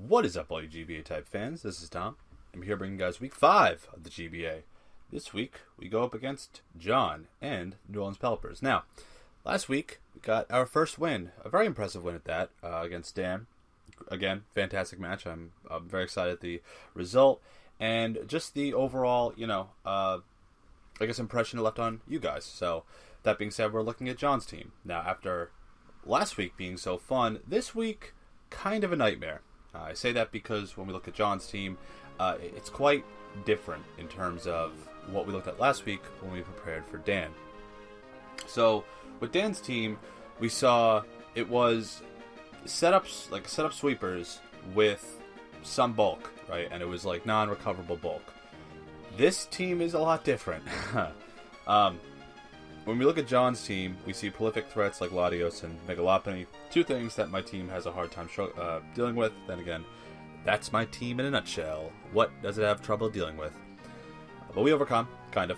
What is up, all you GBA type fans? This is Tom. I'm here bringing you guys week 5 of the GBA. This week, we go up against John and New Orleans Pelippers. Now, last week, we got our first win. A very impressive win at that, against Dan. Again, fantastic match. I'm very excited at the result. And just the overall, impression it left on you guys. So, that being said, we're looking at John's team. Now, after last week being so fun, this week, kind of a nightmare. I say that because when we look at John's team, it's quite different in terms of what we looked at last week when we prepared for Dan. So, with Dan's team, we saw it was setups, like setup sweepers with some bulk, right? And it was like non-recoverable bulk. This team is a lot different. When we look at John's team, we see prolific threats like Latios and Megalopony. Two things that my team has a hard time dealing with. Then again, that's my team in a nutshell. What does it have trouble dealing with? But we overcome, kind of.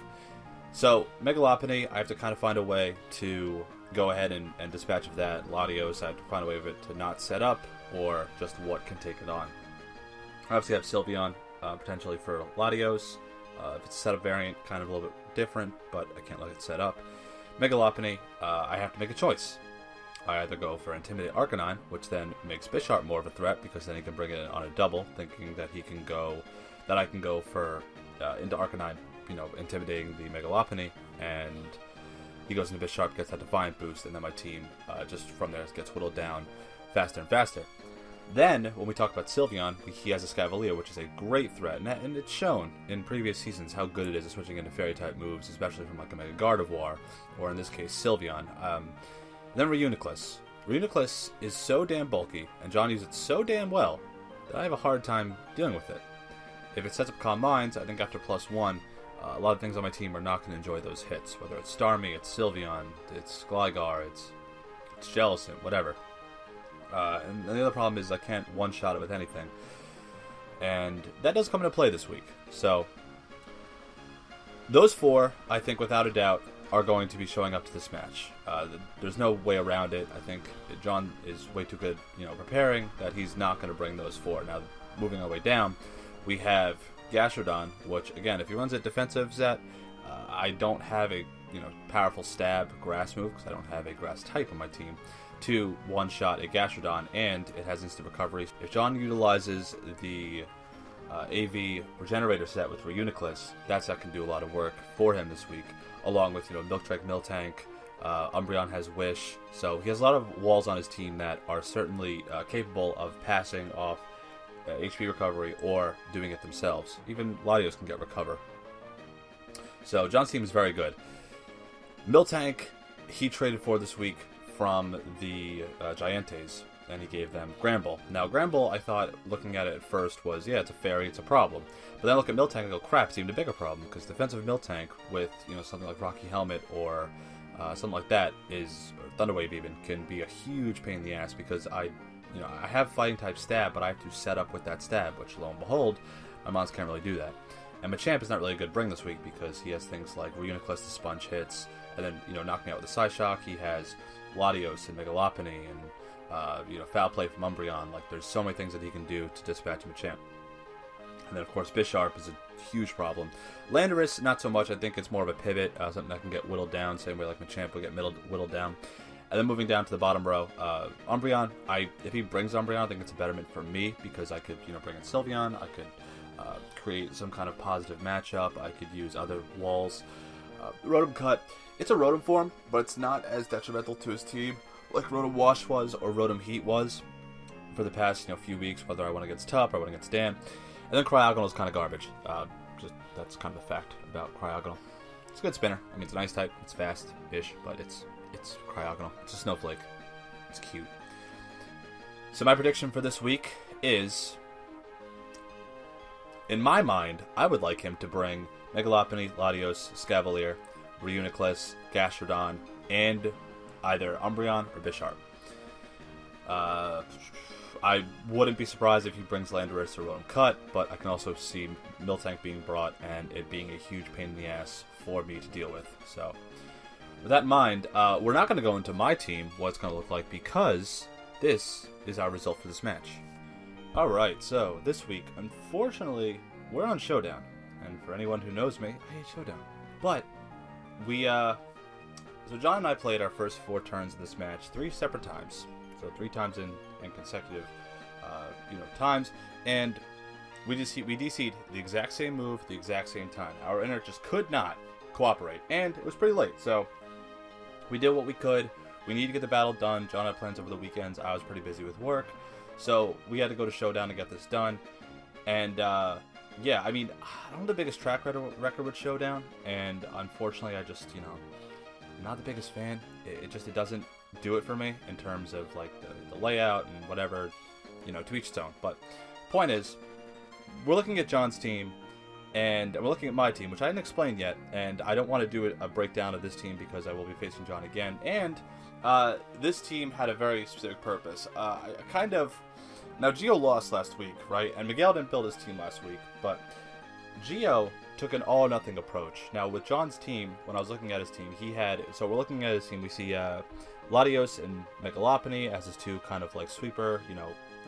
So, Megalopony, I have to kind of find a way to go ahead and dispatch of that. Latios, I have to find a way of it to not set up, or just what can take it on. I obviously have Sylveon, potentially for Latios. If it's a setup variant, kind of a little bit different, but I can't let it set up. Megalopony, I have to make a choice. I either go for Intimidate Arcanine, which then makes Bisharp more of a threat, because then he can bring it on a double, thinking that I can go for into Arcanine, intimidating the Megalopony, and he goes into Bisharp, gets that Defiant boost, and then my team just from there gets whittled down faster and faster. Then, when we talk about Sylveon, he has a Scavalier, which is a great threat, and it's shown in previous seasons how good it is at switching into Fairy-type moves, especially from like a Mega Gardevoir, or in this case, Sylveon. Then Reuniclus. Reuniclus is so damn bulky, and John uses it so damn well, that I have a hard time dealing with it. If it sets up Calm Minds, I think after +1, a lot of things on my team are not going to enjoy those hits, whether it's Starmie, it's Sylveon, it's Gligar, it's Jellicent, whatever. And the other problem is I can't one-shot it with anything. And that does come into play this week. So, those four, I think without a doubt, are going to be showing up to this match. There's no way around it. I think John is way too good, preparing, that he's not going to bring those four. Now, moving our way down, we have Gastrodon, which, again, if he runs a defensive Zet, I don't have a, powerful stab grass move, because I don't have a grass type on my team, to one-shot a Gastrodon, and it has instant recovery. If John utilizes the AV Regenerator set with Reuniclus, that set can do a lot of work for him this week, along with, Milktrek, Miltank, Umbreon has Wish, so he has a lot of walls on his team that are certainly capable of passing off HP recovery or doing it themselves. Even Latios can get recover. So John's team is very good. Miltank, he traded for this week from the Giantes, and he gave them Granbull. Now, Granbull, I thought, looking at it at first, was, yeah, it's a fairy, it's a problem. But then I look at Miltank and go, crap, it's even a bigger problem, because defensive Miltank with, something like Rocky Helmet or something like that is, or Thunder Wave even, can be a huge pain in the ass, because I have fighting type stab, but I have to set up with that stab, which, lo and behold, my mons can't really do that. And Machamp is not really a good bring this week, because he has things like Reuniclus to sponge hits, and then, knocking out with the Psyshock. He has Latios and Megalopony, and Foul Play from Umbreon. Like, there's so many things that he can do to dispatch Machamp. And then, of course, Bisharp is a huge problem. Landorus, not so much. I think it's more of a pivot, something that can get whittled down, same way like Machamp will get whittled down. And then moving down to the bottom row, Umbreon. If he brings Umbreon, I think it's a betterment for me, because I could, bring in Sylveon. I could create some kind of positive matchup. I could use other walls. Rotom Cut. It's a Rotom form, but it's not as detrimental to his team like Rotom Wash was or Rotom Heat was for the past few weeks, whether I went against Tup or I went against Dan. And then Cryogonal is kind of garbage. That's kind of a fact about Cryogonal. It's a good spinner. I mean, it's an ice type. It's fast-ish, but it's Cryogonal. It's a snowflake. It's cute. So my prediction for this week is, in my mind, I would like him to bring Megalopony, Latios, Scavalier, Reuniclus, Gastrodon, and either Umbreon or Bisharp. I wouldn't be surprised if he brings Landorus or Rotom Cut, but I can also see Miltank being brought and it being a huge pain in the ass for me to deal with. So, with that in mind, we're not going to go into my team, what it's going to look like, because this is our result for this match. Alright, so this week, unfortunately, we're on Showdown. And for anyone who knows me, I hate Showdown. But, so John and I played our first 4 turns in this match 3 separate times. So 3 times in consecutive, times. And we DC'd the exact same move, the exact same time. Our inner just could not cooperate. And it was pretty late, so we did what we could. We needed to get the battle done. John had plans over the weekends. I was pretty busy with work. So we had to go to Showdown to get this done. And, yeah, I mean, I don't have the biggest track record with Showdown. And unfortunately, I just, I'm not the biggest fan. It doesn't do it for me in terms of, like, the layout and whatever, to each its own. But point is, we're looking at John's team, and we're looking at my team, which I didn't explain yet. And I don't want to do a breakdown of this team because I will be facing John again. And this team had a very specific purpose. Now, Gio lost last week, right? And Miguel didn't build his team last week, but Gio took an all-or-nothing approach. Now, with John's team, when I was looking at his team, so we're looking at his team, we see Latios and Megalopony as his 2 kind of like sweeper,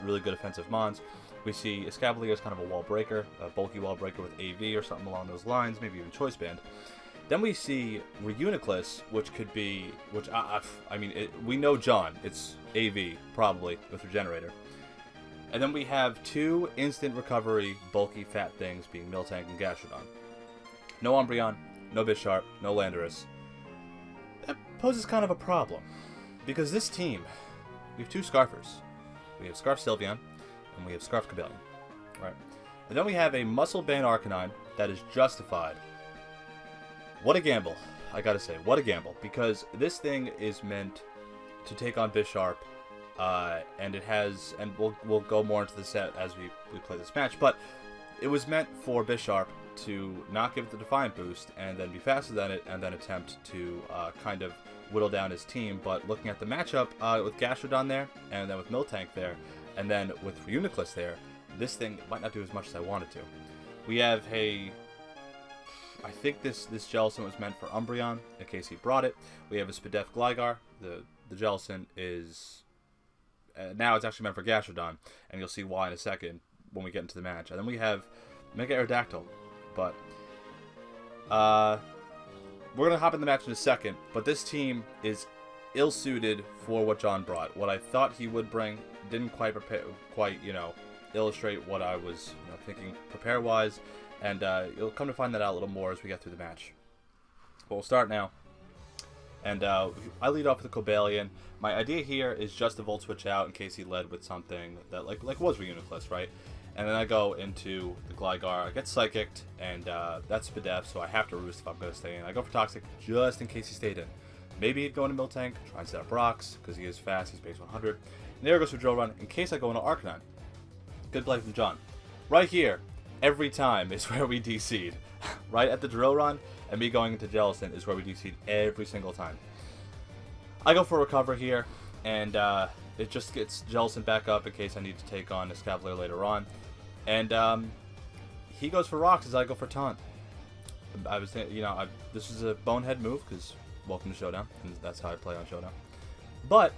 really good offensive mons. We see Escavalier as kind of a wall breaker, a bulky wall breaker with AV or something along those lines, maybe even Choice Band. Then we see Reuniclus, which could be, we know John, it's AV, probably, with Regenerator. And then we have 2 instant recovery, bulky, fat things, being Miltank and Gastrodon. No Umbreon, no Bisharp, no Landorus. That poses kind of a problem. Because this team, we have 2 Scarfers. We have Scarf Sylveon, and we have Scarf Cobalion. Right? And then we have a Muscle Band Arcanine that is justified. What a gamble, I gotta say. What a gamble. Because this thing is meant to take on Bisharp. And it has, and we'll go more into the set as we play this match, but it was meant for Bisharp to not give it the Defiant boost and then be faster than it and then attempt to kind of whittle down his team. But looking at the matchup with Gastrodon there, and then with Miltank there, and then with Reuniclus there, this thing might not do as much as I wanted to. We have I think this Jellicent was meant for Umbreon in case he brought it. We have a Spadef Gligar. The Jellicent is... now it's actually meant for Gastrodon, and you'll see why in a second when we get into the match. And then we have Mega Aerodactyl, but we're going to hop in the match in a second, but this team is ill-suited for what John brought. What I thought he would bring didn't quite illustrate what I was thinking prepare-wise, and you'll come to find that out a little more as we get through the match. But we'll start now. And I lead off with the Cobalion. My idea here is just to Volt Switch out in case he led with something that like was Reuniclus, right? And then I go into the Gligar. I get Psychicked, and that's Spadef, so I have to Roost if I'm going to stay in. I go for Toxic just in case he stayed in. Maybe he'd go into Miltank, try and set up rocks, because he is fast, he's base 100. And there goes for Drill Run in case I go into Arcanine. Good play from John. Right here, every time is where we DC'd. Right at the Drill Run, and me going into Jellicent is where we DC'd every single time. I go for a Recover here, and it just gets Jellicent back up in case I need to take on Escavalier later on. And he goes for Rocks as I go for Taunt. I was thinking, this is a bonehead move, because welcome to Showdown, and that's how I play on Showdown. But,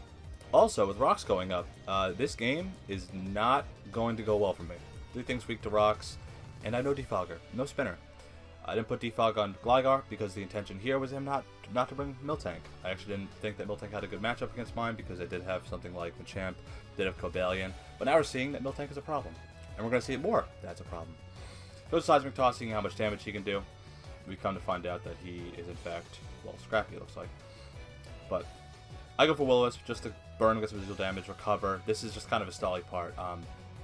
also, with Rocks going up, this game is not going to go well for me. 3 things weak to Rocks, and I have no Defogger, no Spinner. I didn't put Defog on Gligar because the intention here was him not to bring Miltank. I actually didn't think that Miltank had a good matchup against mine because I did have something like Machamp, did have Cobalion, but now we're seeing that Miltank is a problem. And we're going to see it more, that's a problem. Goes Seismic Tossing, how much damage he can do. We come to find out that he is in fact, well, scrappy it looks like. But I go for Will-O-Wisp just to burn against residual damage, recover. This is just kind of a stally part.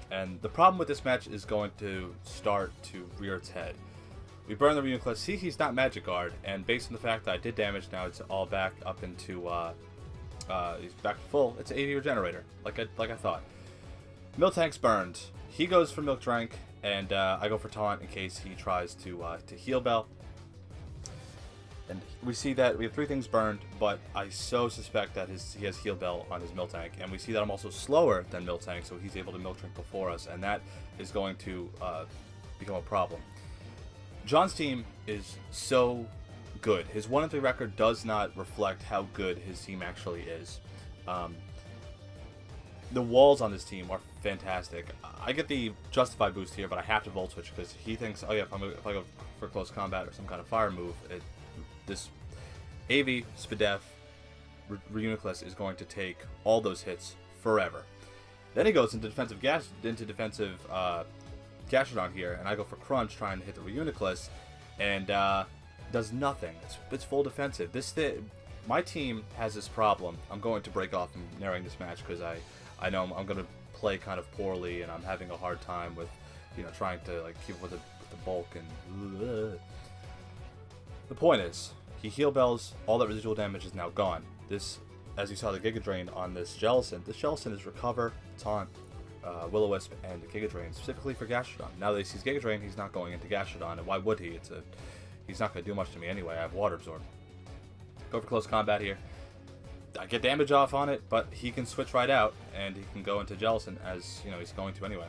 And the problem with this match is going to start to rear its head. We burn the Reuniclus. See, he's not Magic Guard, and based on the fact that I did damage, now it's all back up into, he's back to full. It's an AV Regenerator, like I thought. Miltank's burned. He goes for Milk Drank, and I go for Taunt in case he tries to Heal Bell. And we see that we have 3 things burned, but I so suspect that he has Heal Bell on his Miltank, and we see that I'm also slower than Miltank, so he's able to Milk Drink before us, and that is going to become a problem. John's team is so good. His 1-3 record does not reflect how good his team actually is. The walls on this team are fantastic. I get the Justify boost here, but I have to Volt Switch because he thinks, oh yeah, if I go for close combat or some kind of fire move, this AV Spadef Reuniclus is going to take all those hits forever. Then he goes into defensive Gastrodon here, and I go for Crunch trying to hit the Reuniclus, and does nothing. It's full defensive. My team has this problem. I'm going to break off and narrowing this match because I know I'm going to play kind of poorly, and I'm having a hard time with, trying to like keep up with the bulk and. The point is, he heal bells. All that residual damage is now gone. This, as you saw the Giga Drain on this Jellicent. This Jellicent is Recover, Taunt, Will-O-Wisp, and Giga Drain specifically for Gastrodon. Now that he sees Giga Drain, he's not going into Gastrodon, and why would he? He's not going to do much to me anyway. I have Water Absorb. Go for close combat here. I get damage off on it, but he can switch right out, and he can go into Jellicent as he's going to anyway.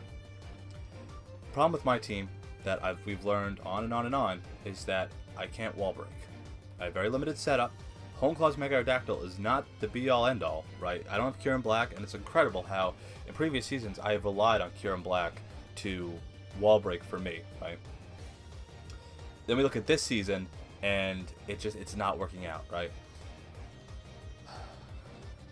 Problem with my team that we've learned on and on and on is that I can't wall break. I have very limited setup. Honeclaw's Mega Aerodactyl is not the be-all end-all, right? I don't have Cure in Black, and it's incredible how in previous seasons I have relied on Cure in Black to wall break for me, right? Then we look at this season, and it's not working out, right?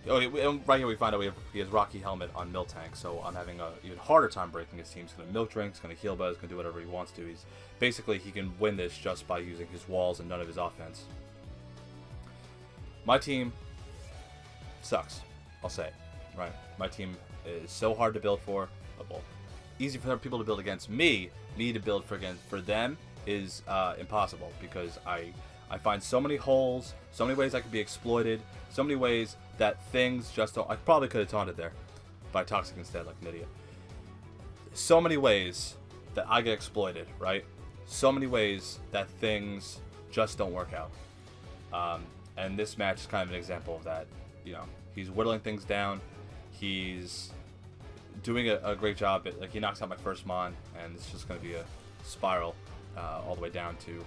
Oh, right here we find out he has Rocky Helmet on Miltank, so I'm having a even harder time breaking his team. He's going to Milk Drink, he's going to Heal Buzz, he's going to do whatever he wants to. He can win this just by using his walls and none of his offense. My team sucks, I'll say it, right? My team is so hard to build for. Well, easy for people to build against me to build for them is impossible, because I find so many holes, so many ways I could be exploited, so many ways that things just don't. I probably could have taunted there by Toxic instead, like an idiot. So many ways that I get exploited, right? So many ways that things just don't work out. And this match is kind of an example of that. He's whittling things down. He's doing a great job. He knocks out my first Mon, and it's just going to be a spiral all the way down to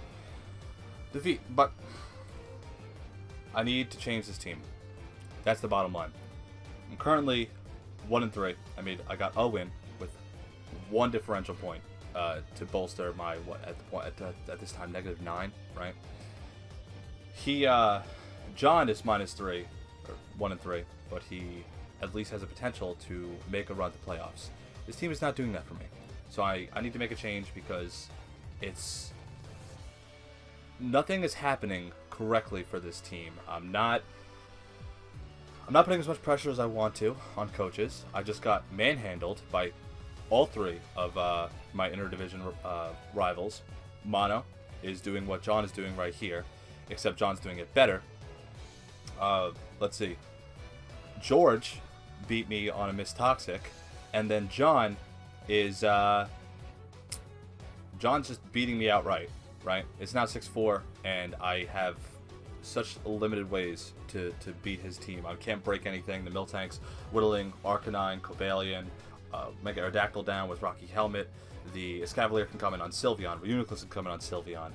defeat. But I need to change this team. That's the bottom line. I'm currently 1-3. I got a win with 1 differential point to bolster my at this time -9, right? John is -3 or 1-3, but he at least has a potential to make a run to playoffs. This team is not doing that for me, so I need to make a change because nothing is happening correctly for this team. I'm not putting as much pressure as I want to on coaches. I just got manhandled by all 3 of my interdivision rivals. Mono is doing what John is doing right here, except John's doing it better. Let's see. George beat me on a Miss Toxic, and then John is John's just beating me outright, right? It's now 6-4, and I have such limited ways to beat his team. I can't break anything. The Miltank's whittling Arcanine, Cobalion, Mega Aerodactyl down with Rocky Helmet. The Escavalier can come in on Sylveon. Reuniclus can come in on Sylveon.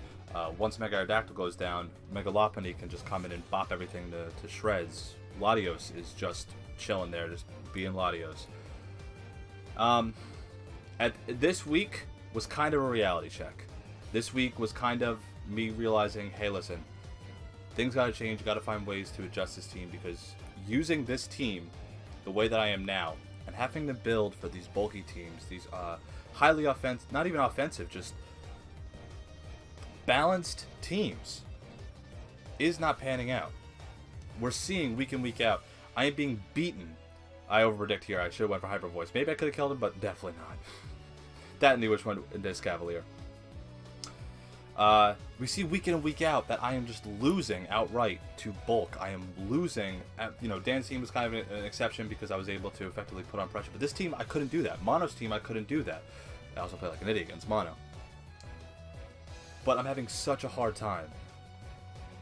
Once Mega Aerodactyl goes down, Mega Lopunny can just come in and bop everything to shreds. Latios is just chilling there, just being Latios. This week was kind of a reality check. This week was kind of me realizing, hey, listen, things gotta change. Gotta find ways to adjust this team, because using this team the way that I am now and having to build for these bulky teams, these highly offensive, not even offensive, just balanced teams, is not panning out. We're seeing week in, week out, I am being beaten. I overpredict here. I should have went for Hyper Voice. Maybe I could have killed him, but definitely not. That and the which one in this Cavalier. We see week in and week out that I am just losing outright to bulk. I am losing. Dan's team was kind of an exception because I was able to effectively put on pressure. But this team, I couldn't do that. Mono's team, I couldn't do that. I also play like an idiot against Mono. But I'm having such a hard time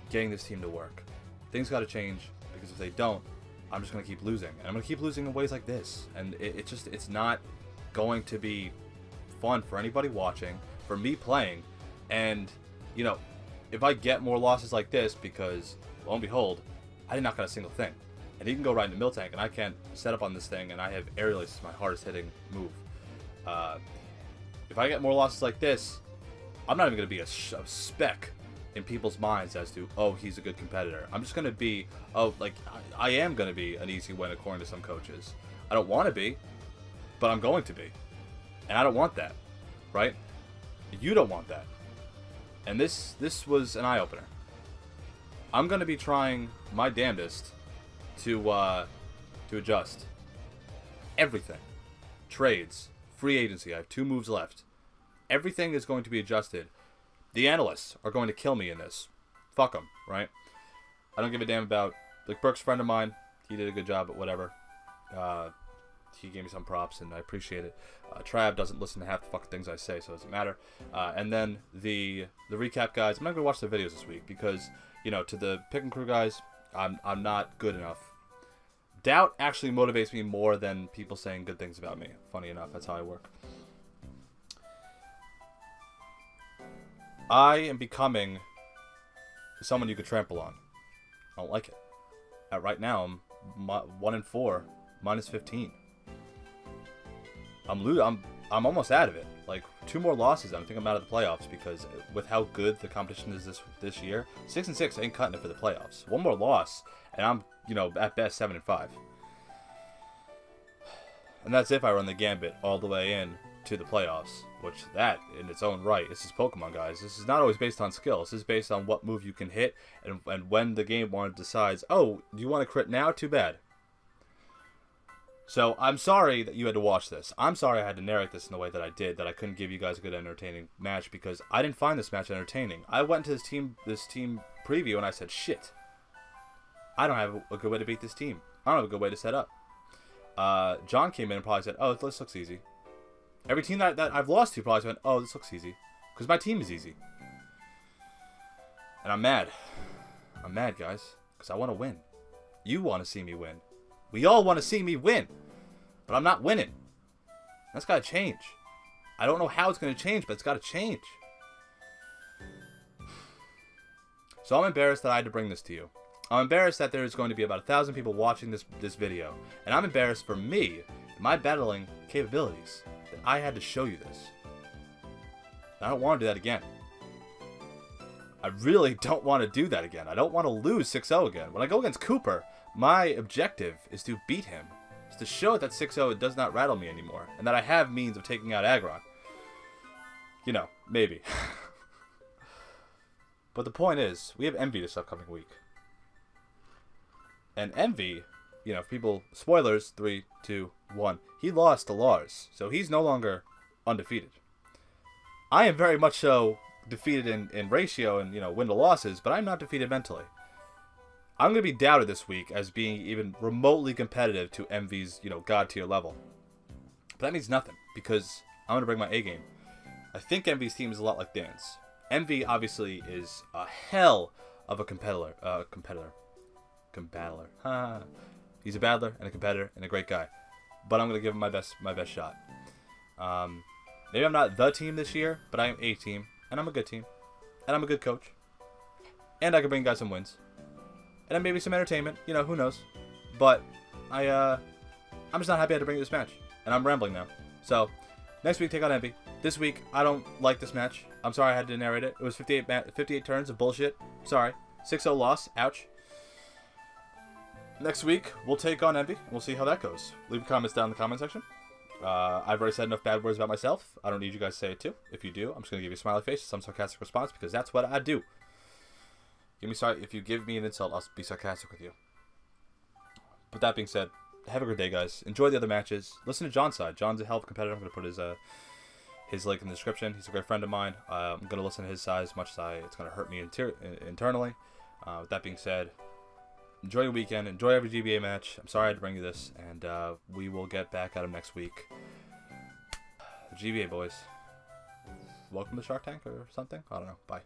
getting this team to work. Things got to change, because if they don't, I'm just going to keep losing. And I'm going to keep losing in ways like this. And it's not going to be fun for anybody watching, for me playing. And, if I get more losses like this, because, lo and behold, I did not got a single thing. and he can go right into Miltank, and I can't set up on this thing, and I have aerial ace as my hardest hitting move. If I get more losses like this, I'm not even going to be a speck in people's minds as to, oh, he's a good competitor. I'm just going to be, oh, like, I am going to be an easy win according to some coaches. I don't want to be, but I'm going to be. And I don't want that, right? You don't want that. And this was an eye-opener. I'm going to be trying my damnedest to adjust everything. Trades, free agency. I have 2 moves left. Everything is going to be adjusted. The analysts are going to kill me in this. Fuck them, right? I don't give a damn about... Like, Burke's a friend of mine. He did a good job at whatever. He gave me some props, and I appreciate it. Trav doesn't listen to half the fucking things I say, so it doesn't matter. And then the recap guys, I'm not going to watch the videos this week because, you know, to the pick and crew guys, I'm not good enough. Doubt actually motivates me more than people saying good things about me. Funny enough, that's how I work. I am becoming someone you could trample on. I don't like it. Right now, I'm 1-4, minus 15. I'm almost out of it. Like 2 more losses, I think I'm out of the playoffs because with how good the competition is this year, 6-6 ain't cutting it for the playoffs. 1 more loss, and I'm, you know, at best 7-5. And that's if I run the gambit all the way in to the playoffs, which that in its own right, this is Pokemon, guys. This is not always based on skill. This is based on what move you can hit and when the game decides, oh, do you want to crit now? Too bad. So I'm sorry that you had to watch this. I'm sorry I had to narrate this in the way that I did, that I couldn't give you guys a good entertaining match because I didn't find this match entertaining. I went to this team preview and I said, shit, I don't have a good way to beat this team. I don't have a good way to set up. John came in and probably said, oh, this looks easy. Every team that I've lost to probably went, oh, this looks easy. Because my team is easy. And I'm mad. I'm mad, guys. Because I want to win. You want to see me win. We all want to see me win. But I'm not winning. That's got to change. I don't know how it's going to change, but it's got to change. So I'm embarrassed that I had to bring this to you. I'm embarrassed that there's going to be about 1,000 people watching this video. And I'm embarrassed for me, my battling capabilities, that I had to show you this. I don't want to do that again. I really don't want to do that again. I don't want to lose 6-0 again. When I go against Cooper, my objective is to beat him. It's to show that 6-0 does not rattle me anymore. And that I have means of taking out Aggron. You know, maybe. But the point is, we have Envy this upcoming week. And Envy, you know, if people... Spoilers, 3, 2, 1. He lost to Lars, so he's no longer undefeated. I am very much so defeated in ratio and, you know, win to losses, but I'm not defeated mentally. I'm going to be doubted this week as being even remotely competitive to Envy's, you know, god tier level. But that means nothing, because I'm going to bring my A game. I think Envy's team is a lot like Dan's. Envy, obviously, is a hell of a competitor. He's a battler and a competitor and a great guy. But I'm going to give him my best shot. Maybe I'm not the team this year, but I am a team. And I'm a good team. And I'm a good coach. And I can bring guys some wins. And maybe some entertainment. You know, who knows. But I'm just not happy I had to bring you this match. And I'm rambling now. So, next week, take on Envy. This week, I don't like this match. I'm sorry I had to narrate it. It was 58 turns of bullshit. Sorry. 6-0 loss. Ouch. Next week, we'll take on Envy. We'll see how that goes. Leave comments down in the comment section. I've already said enough bad words about myself. I don't need you guys to say it too. If you do, I'm just going to give you a smiley face, some sarcastic response, because that's what I do. If you give me an insult, I'll be sarcastic with you. But that being said, have a good day, guys. Enjoy the other matches. Listen to John's side. John's a hell of a competitor. I'm going to put his link in the description. He's a great friend of mine. I'm going to listen to his side as much as it's going to hurt me internally. With that being said, enjoy your weekend. Enjoy every GBA match. I'm sorry I had to bring you this. And we will get back at him next week. The GBA boys. Welcome to Shark Tank or something? I don't know. Bye.